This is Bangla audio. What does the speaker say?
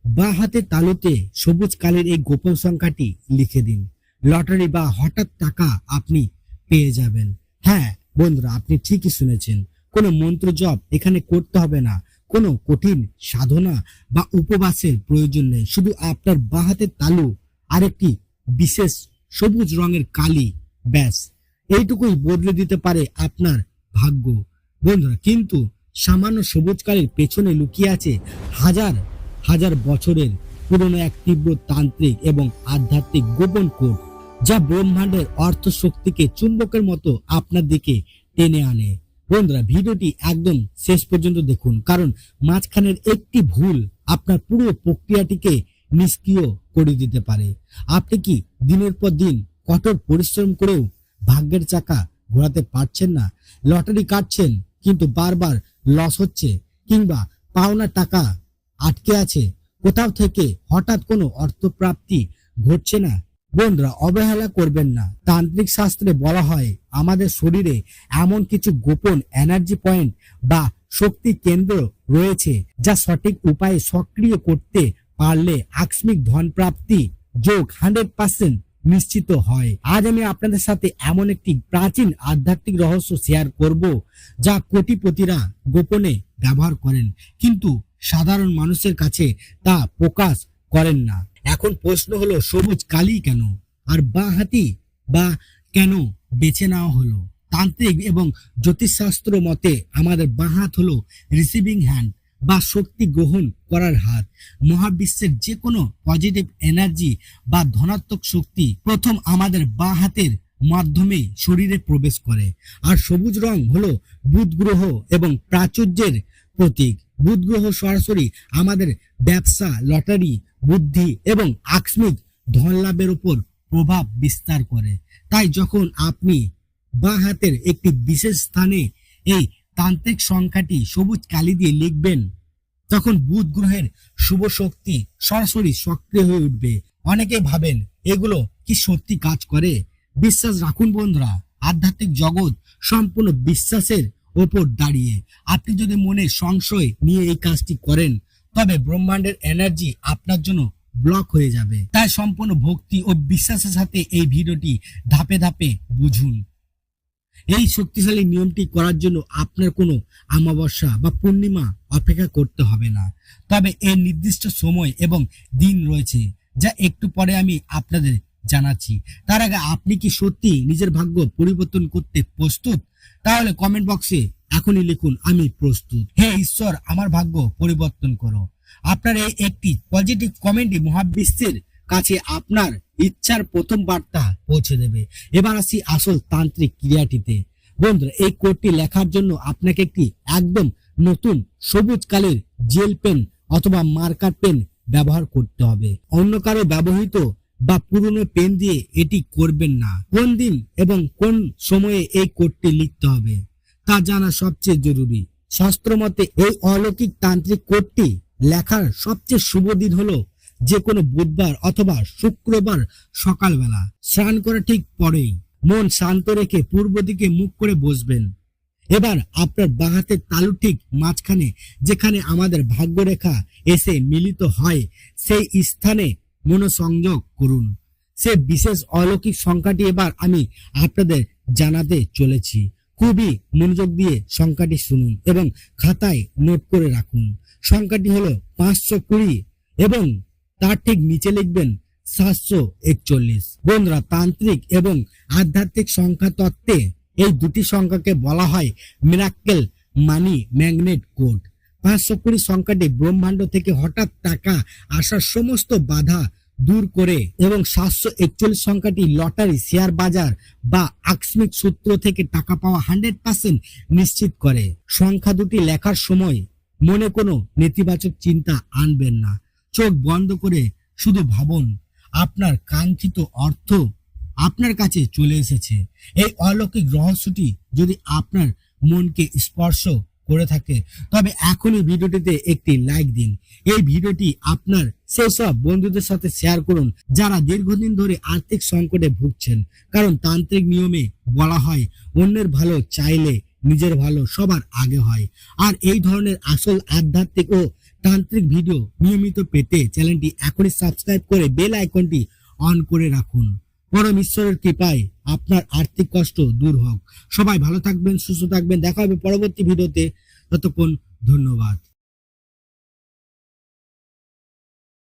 বাঁ হাতের তালুতে সবুজ কালের এই গোপন সংখ্যাটি লিখে দিন। লটারি বা হঠাৎ টাকা আপনি পেয়ে যাবেন। হ্যাঁ বন্ধুরা, আপনি ঠিকই শুনেছেন। কোনো মন্ত্র জপ এখানে করতে হবে না, কোনো কঠিন সাধনা বা উপবাসের প্রয়োজন নেই। শুধু আপনার বাঁ হাতের তালু আর একটি বিশেষ সবুজ রঙের কালি, ব্যাস এইটুকুই বদলে দিতে পারে আপনার ভাগ্য বন্ধুরা। কিন্তু সামান্য সবুজ কালির পেছনে লুকিয়ে আছে হাজার হাজার বছরের পুরনো এক তীব্র তান্ত্রিক এবং আধ্যাত্মিক গোপন কোড, যা ব্রহ্মাণ্ডের অর্থ শক্তিকে চুম্বকের মতো আপনার দিকে টেনে আনে। বন্ধুরা, ভিডিওটি একদম শেষ পর্যন্ত দেখুন, কারণ মাঝখানের একটি ভুল আপনার পুরো প্রক্রিয়াটিকে নিষ্ক্রিয় করে দিতে পারে। আপনি কি দিনের পর দিন কঠোর পরিশ্রম করেও ভাগ্যের চাকা ঘোরাতে পারছেন না? লটারি কাটছেন কিন্তু বারবার লস হচ্ছে, কিংবা পাওনা টাকা আটকে আছে, কোথাও থেকে হঠাৎ কোনো অর্থপ্রাপ্তি ঘটছে না? বন্ধুরা, অবহেলা করবেন না। তান্ত্রিক শাস্ত্রে বলা হয় আমাদের শরীরে এমন কিছু গোপন এনার্জি পয়েন্ট বা শক্তি কেন্দ্র রয়েছে, যা সঠিক উপায়ে সক্রিয় করতে পারলে আকস্মিক ধন প্রাপ্তি যোগ 100% নিশ্চিত হয়। আজ আমি আপনাদের সাথে এমন একটি প্রাচীন আধ্যাত্মিক রহস্য শেয়ার করব, যা কোটিপতিরা গোপনে ব্যবহার করেন, কিন্তু সাধারণ মানুষের কাছে তা প্রকাশ করেন না। এখন প্রশ্ন হলো, সবুজ কালি কেন আর বাঁ হাতি বা কেন বেছে নেওয়া হলো? তান্ত্রিক এবং জ্যোতিষশাস্ত্র মতে আমাদের বাঁ হাত হলো রিসিভিং হ্যান্ড বা শক্তি গ্রহণ করার হাত। মহাবিশ্বের যে কোনো পজিটিভ এনার্জি বা ধনাত্মক শক্তি প্রথম আমাদের বাঁ হাতের মাধ্যমে শরীরে প্রবেশ করে। আর সবুজ রং হলো বুধ গ্রহ এবং প্রাচুর্যের প্রতীক। বুধ গ্রহ সরাসরি আমাদের ব্যবসা, লটারি, বুদ্ধি এবং আকস্মিক ধন লাভের উপর প্রভাব বিস্তার করে। তাই যখন আপনি বাঁ হাতের একটি বিশেষ স্থানে এই তান্ত্রিক সংখ্যাটি সবুজ কালি দিয়ে লিখবেন, তখন বুধ গ্রহের শুভ শক্তি সরাসরি সক্রিয় হয়ে উঠবে। অনেকেই ভাবেন এগুলো কি সত্যি কাজ করে? বিশ্বাস রাখুন বন্ধুরা, আধ্যাত্মিক জগৎ সম্পূর্ণ বিশ্বাসের ওপর দাঁড়িয়ে। আপনি যদি মনে সংশয় নিয়ে এই কাজটি করেন, তবে ব্রহ্মাণ্ডের এনার্জি আপনার জন্য ব্লক হয়ে যাবে। তাই সম্পূর্ণ ভক্তি ও বিশ্বাসের সাথে এই ভিডিওটি ধাপে ধাপে বুঝুন। এই শক্তিশালী নিয়মটি করার জন্য আপনার কোনো অমাবস্যা বা পূর্ণিমা অপেক্ষা করতে হবে না, তবে এর নির্দিষ্ট সময় এবং দিন রয়েছে, যা একটু পরে আমি আপনাদের জানাচ্ছি। তার আগে আপনি কি সত্যি নিজের ভাগ্য পরিবর্তন করতে প্রস্তুত? তাহলে কমেন্ট বক্সে এখনই লিখুন, আমি প্রস্তুত। হে ঈশ্বর, আমার ভাগ্য পরিবর্তন করো। আপনার এই একটি পজিটিভ কমেন্টই মহাবিশ্বের কাছে আপনার ইচ্ছার প্রথম বার্তা পৌঁছে দেবে। এবার আসি আসল তান্ত্রিক ক্রিয়াটিতে। বন্ধুরা, এই কোডটি লেখার জন্য আপনাকে একটি একদম নতুন সবুজ কালের জেল পেন অথবা মার্কার পেন ব্যবহার করতে হবে। অন্য কারো ব্যবহৃত বা পুরনো পেন দিয়ে এটি করবেন না। কোন দিন এবং কোন সময়ে এই কোডটি লিখতে হবে তা জানা সবচেয়ে জরুরি। শাস্ত্র মতে এই অলৌকিক তান্ত্রিক কোডটি লেখার সবচেয়ে শুভ দিন হলো যে কোনো বুধবার অথবা শুক্রবার সকালবেলা, স্নান করা ঠিক পরেই। মন শান্ত রেখে পূর্ব দিকে মুখ করে বসবেন। এবার আপনার বাঁ হাতের তালু ঠিক মাঝখানে, যেখানে আমাদের ভাগ্যরেখা এসে মিলিত হয়, সেই স্থানে মনোসংযোগ করুন। সে বিশেষ অলৌকিক সংখ্যাটি এবার আমি আপনাদের জানাতে চলেছি। খুবই মনোযোগ দিয়ে সংখ্যাটি শুনুন এবং খাতায় নোট করে রাখুন। সংখ্যাটি হলো 520 এবং তার ঠিক নিচে লিখবেন 741। বন্ধুরা, তান্ত্রিক এবং আধ্যাত্মিক সংখ্যা তত্ত্বে এই দুটি সংখ্যাকে বলা হয় মিরাক্কেল মানি ম্যাগনেট কোড। 520 সংখ্যাটি ব্রহ্মাণ্ড থেকে হঠাৎ টাকা আসার সমস্ত বাধা দূর করে এবং 741 সংখ্যাটি লটারি, শেয়ার বাজার বা আকস্মিক সূত্র থেকে টাকা পাওয়া 100% নিশ্চিত করে। সংখ্যা দুটি লেখার সময় মনে কোনো নেতিবাচক চিন্তা আনবেন না। চোখ বন্ধ করে শুধু ভাবুন আপনার কাঙ্ক্ষিত অর্থ আপনার কাছে চলে এসেছে। এই অলৌকিক রহস্যটি যদি আপনার মনকে স্পর্শ করে থাকে, তবে এখনই ভিডিওটিতে একটি লাইক দিন। এই ভিডিওটি আপনার সেই সব বন্ধুদের সাথে শেয়ার করুন যারা দীর্ঘদিন ধরে আর্থিক সংকটে ভুগছেন, কারণ তান্ত্রিক নিয়মে বলা হয় অন্যের ভালো চাইলে নিজের ভালো সবার আগে হয়। আর এই ধরনের আসল আধ্যাত্মিক ও তান্ত্রিক ভিডিও নিয়মিত পেতে চ্যানেলটি এখনই সাবস্ক্রাইব করে বেল আইকনটি অন করে রাখুন। পরম ঈশ্বরের কৃপায় আপনার আর্থিক কষ্ট দূর হোক। সবাই ভালো থাকবেন, সুস্থ থাকবেন। দেখা হবে পরবর্তী ভিডিওতে। ততক্ষণ ধন্যবাদ।